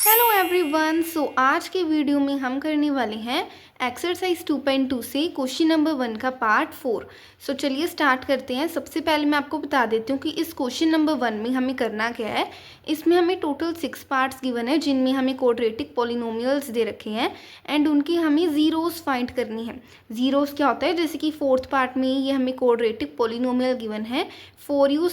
Hello everyone. आज के video में हम करने वाले हैं एक्सरसाइज 2.2 से क्वेश्चन नंबर 1 का पार्ट 4। चलिए स्टार्ट करते हैं। सबसे पहले मैं आपको बता देती हूँ कि इस क्वेश्चन नंबर 1 में हमें करना क्या है। इसमें हमें टोटल 6 पार्ट्स गिवन है जिनमें हमें क्वाड्रेटिक पॉलिनोमियल्स दे रखे हैं एंड उनकी हमें ज़ीरोस फाइंड करनी है। ज़ीरोस क्या होता है, जैसे कि फोर्थ पार्ट में ये हमें क्वाड्रेटिक पॉलिनोमियल गिवन है 4u²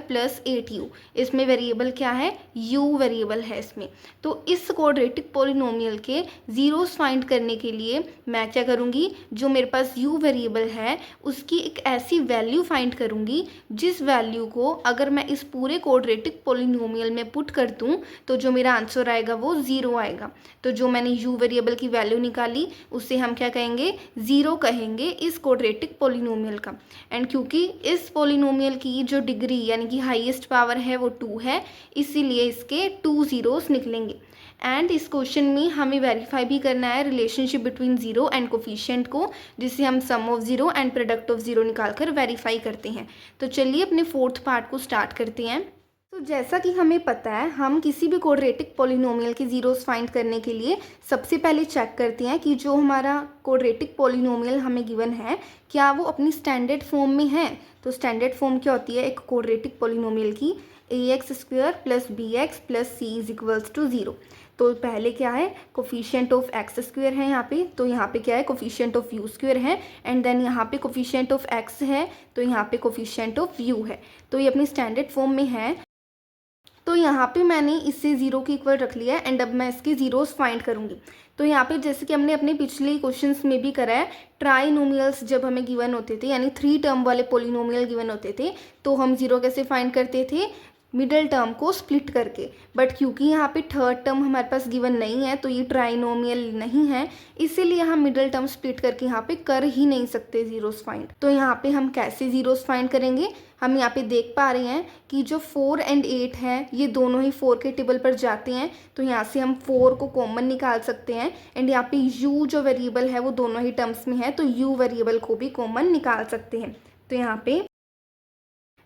+ 8u। इसमें वेरिएबल क्या है, u वेरिएबल है इसमें। तो इस क्वाड्रेटिक पॉलिनोमियल के ज़ीरोस फाइंड करने के लिए मैं क्या करूँगी, जो मेरे पास u वेरिएबल है उसकी एक ऐसी वैल्यू फाइंड करूँगी जिस वैल्यू को अगर मैं इस पूरे क्वाड्रेटिक पॉलिनोमियल में पुट कर दूँ तो जो मेरा आंसर आएगा वो 0 आएगा। तो जो मैंने u वेरिएबल की वैल्यू निकाली उससे हम क्या कहेंगे, 0 कहेंगे इस क्वाड्रेटिक पॉलिनोमियल का। एंड क्योंकि इस पॉलिनोमियल की जो डिग्री यानी कि हाईएस्ट पावर है वो 2 है, इसीलिए इसके 2 ज़ीरोस निकलेंगे। एंड इस क्वेश्चन में हमें वेरीफाई भी करना है relationship between zero and coefficient को, जिसे हम sum of zero and product of zero निकाल कर वेरीफाई करते हैं। तो चलिए अपने फोर्थ पार्ट को स्टार्ट करते हैं। तो जैसा कि हमें पता है, हम किसी भी क्वाड्रेटिक पॉलिनोमियल के ज़ीरोस फाइंड करने के लिए सबसे पहले चेक करते हैं कि जो हमारा क्वाड्रेटिक पॉलिनोमियल हमें गिवन है क्या वो अपनी स्टैंडर्ड फॉर्म में है। तो स्टैंडर्ड फॉर्म क्या होती है एक क्वाड्रेटिक पॉलिनोमियल की, ax² + bx + c = 0। तो पहले क्या है, कोफिशिएंट ऑफ x² है यहाँ पे, तो यहाँ पे क्या है कोफिशिएंट ऑफ u² है। एंड देन यहाँ पे कोफिशिएंट ऑफ x है, तो यहाँ पे कोफिशिएंट ऑफ u है। तो ये अपनी स्टैंडर्ड फॉर्म में है। तो यहाँ पे मैंने इससे 0 के इक्वल रख लिया है एंड अब मैं इसके ज़ीरोस फाइंड करूँगी। तो यहाँ पे जैसे कि हमने अपने पिछले क्वेश्चंस में भी करा है, ट्राइनोमियल्स जब हमें गिवन होते थे यानी 3 टर्म वाले पॉलिनोमियल गिवन होते थे तो हम 0 कैसे फाइंड करते थे, मिडल टर्म को स्प्लिट करके। बट क्योंकि यहाँ पे थर्ड टर्म हमारे पास गिवन नहीं है तो ये ट्राइनोमियल नहीं है, इसीलिए हम मिडल टर्म स्प्लिट करके यहाँ पे कर ही नहीं सकते ज़ीरोस फाइंड। तो यहाँ पे हम कैसे ज़ीरोस फाइंड करेंगे, हम यहाँ पे देख पा रहे हैं कि जो 4 और 8 है ये दोनों ही 4 के टेबल पर जाते हैं, तो यहाँ से हम 4 को कॉमन निकाल सकते हैं। एंड यहाँ पे u जो वेरिएबल है वो दोनों ही टर्म्स में है, तो u वेरिएबल को भी कॉमन निकाल सकते हैं। तो यहाँ पे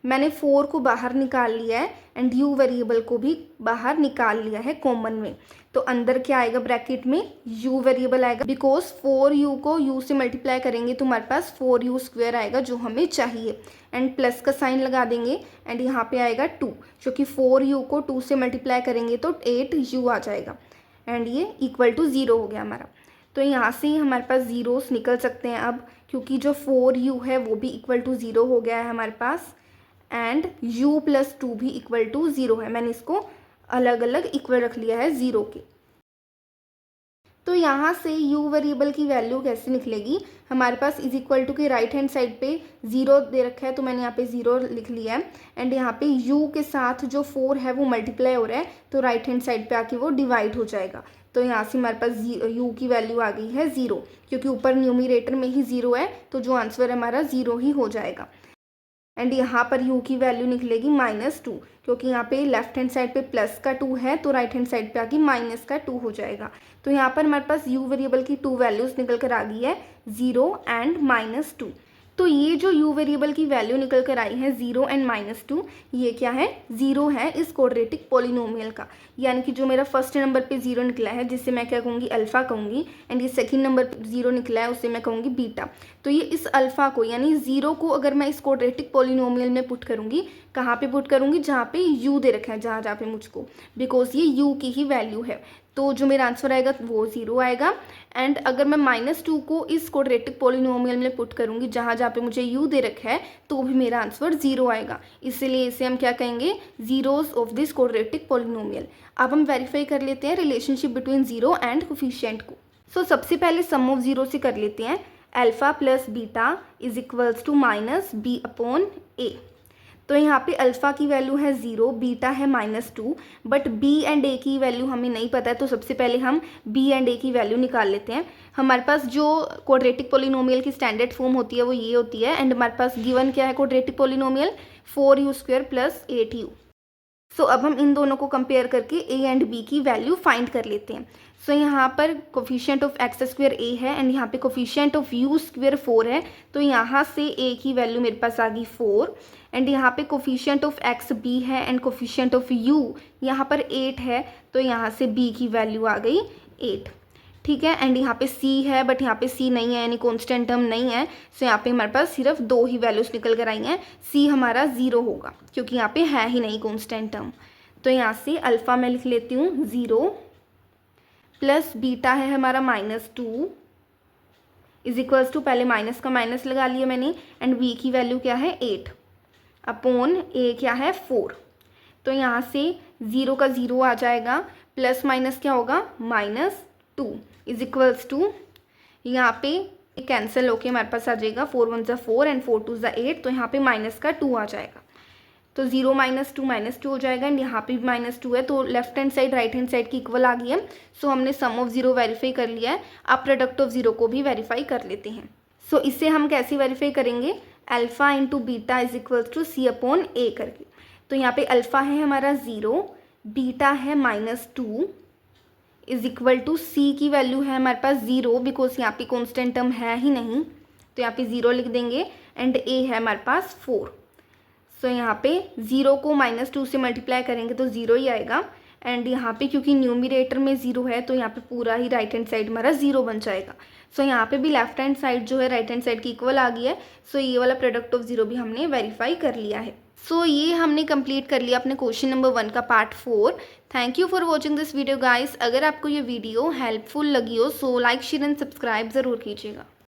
मैंने 4 को बाहर निकाल लिया है एंड u वेरिएबल को भी बाहर निकाल लिया है कॉमन में। तो अंदर क्या आएगा, ब्रैकेट में u वेरिएबल आएगा, बिकॉज 4u को u से मल्टीप्लाई करेंगे तो हमारे पास 4u² आएगा जो हमें चाहिए। एंड प्लस का साइन लगा देंगे एंड यहाँ पे आएगा 2, क्योंकि 4u को 2 से मल्टीप्लाई करेंगे तो 8u आ जाएगा एंड ये इक्वल टू 0 हो गया हमारा। तो यहाँ से ही हमारे पास ज़ीरोस निकल सकते हैं अब, क्योंकि जो 4u है वो भी इक्वल टू 0 हो गया है हमारे पास एंड u + 2 भी इक्वल टू 0 है। मैंने इसको अलग अलग इक्वल रख लिया है 0 के। तो यहाँ से u वेरिएबल की वैल्यू कैसे निकलेगी, हमारे पास इज इक्वल टू के राइट हैंड साइड पे 0 दे रखा है तो मैंने यहाँ पे 0 लिख लिया है। एंड यहाँ पे u के साथ जो 4 है वो मल्टीप्लाई हो रहा है तो राइट हैंड साइड पे आके वो डिवाइड हो जाएगा। तो यहाँ से हमारे पास u की वैल्यू आ गई है 0, क्योंकि ऊपर न्यूमिरेटर में ही 0 है तो जो आंसर है हमारा 0 ही हो जाएगा। एंड यहाँ पर u की वैल्यू निकलेगी -2, क्योंकि यहाँ पे लेफ्ट हैंड साइड पे प्लस का 2 है तो राइट हैंड साइड पे आके माइनस का 2 हो जाएगा। तो यहाँ पर हमारे पास u वेरिएबल की 2 वैल्यूज़ निकल कर आ गई है 0 एंड -2। तो ये जो u वेरिएबल की वैल्यू निकल कर आई है 0 एंड -2, ये क्या है, 0 है इस क्वाड्रेटिक पॉलिनोमियल का। यानी कि जो मेरा फर्स्ट नंबर पे 0 निकला है जिससे मैं क्या कहूँगी, अल्फ़ा कहूँगी। एंड ये सेकंड नंबर पे 0 निकला है उससे मैं कहूँगी बीटा। तो ये इस अल्फ़ा को यानी 0 को अगर मैं इस क्वाड्रेटिक पॉलिनोमियल में पुट करूँगी, कहाँ पे पुट करूँगी, जहाँ पे u दे रखा है, जहाँ जहाँ पे मुझको, बिकॉज ये u की ही वैल्यू है। तो जो मेरा आंसर आएगा वो 0 आएगा। एंड अगर मैं -2 को इस क्वाड्रेटिक पॉलिनोमियल में पुट करूँगी जहाँ जहाँ पे मुझे u दे रखा है तो भी मेरा आंसर 0 आएगा। इसलिए इसे हम क्या कहेंगे, zeros of this quadratic polynomial. अब हम वेरीफाई कर लेते हैं रिलेशनशिप बिटवीन 0 एंड कोफिशिएंट को। सबसे पहले सम ऑफ 0 से कर लेते हैं। Alpha + beta is equals to -b/a। तो यहाँ पे अल्फ़ा की वैल्यू है 0, बीटा है -2, बट b एंड a की वैल्यू हमें नहीं पता है। तो सबसे पहले हम b एंड a की वैल्यू निकाल लेते हैं। हमारे पास जो क्वाड्रेटिक पॉलिनोमियल की स्टैंडर्ड फॉर्म होती है वो ये होती है। एंड हमारे पास गिवन क्या है क्वाड्रेटिक पॉलिनोमियल, 4u² + 8u। सो अब हम इन दोनों को कंपेयर करके ए एंड बी की वैल्यू फाइंड कर लेते हैं। सो यहाँ पर कोफिशिएंट ऑफ एक्स स्क्वेयर ए है एंड यहाँ पे कोफिशिएंट ऑफ यू स्क्वेयर 4 है, तो यहाँ से ए की वैल्यू मेरे पास आ गई 4। एंड यहाँ पे कोफिशिएंट ऑफ एक्स बी है एंड कोफिशिएंट ऑफ यू यहाँ पर 8 है, तो यहाँ से बी की वैल्यू आ गई 8। ठीक है, एंड यहाँ पे c है बट यहाँ पे c नहीं है यानी कॉन्स्टेंट टर्म नहीं है। सो यहाँ पे हमारे पास सिर्फ 2 ही वैल्यूज निकल कर आई हैं। c हमारा 0 होगा क्योंकि यहाँ पे है ही नहीं कॉन्स्टेंट टर्म। तो यहाँ से अल्फ़ा मैं लिख लेती हूँ 0 प्लस बीटा है हमारा -2 इज इक्वल्स टू, पहले माइनस का माइनस लगा लिया मैंने, एंड b की वैल्यू क्या है 8 अपॉन a क्या है 4। तो यहाँ से 0 का 0 आ जाएगा, प्लस माइनस क्या होगा -2 इज इक्वल्स टू, यहाँ पे कैंसिल होके हमारे पास आ जाएगा 4 1 ज़ा 4 एंड 4 2 ज़ा 8, तो यहाँ पे माइनस का 2 आ जाएगा। तो 0 -2 हो जाएगा एंड यहाँ पे भी -2 है, तो left hand side right hand side की इक्वल आ गई है। सो हमने सम ऑफ 0 वेरीफाई कर लिया है। अब प्रोडक्ट ऑफ 0 को भी वेरीफाई कर लेते हैं। सो इसे हम कैसे वेरीफाई करेंगे, alpha into beta is equals to c upon a करके। तो यहाँ पे अल्फ़ा है हमारा 0, बीटा है -2 इज इक्वल टू c की वैल्यू है हमारे पास 0 बिकॉज यहाँ पे कॉन्स्टेंट टर्म है ही नहीं, तो यहाँ पे 0 लिख देंगे एंड a है हमारे पास 4। सो यहाँ पे 0 को -2 से मल्टीप्लाई करेंगे तो 0 ही आएगा, एंड यहाँ पे क्योंकि न्यूमरेटर में 0 है तो यहाँ पे पूरा ही राइट हैंड साइड हमारा 0 बन जाएगा। सो यहाँ पे भी लेफ्ट हैंड साइड जो है राइट हैंड साइड की इक्वल आ गई है। सो ये वाला प्रोडक्ट ऑफ 0 भी हमने वेरीफाई कर लिया है। सो ये हमने कंप्लीट कर लिया अपने क्वेश्चन नंबर 1 का part 4। Thank you for watching this video guys. अगर आपको ये वीडियो हेल्पफुल लगी हो so like share and subscribe ज़रूर कीजिएगा।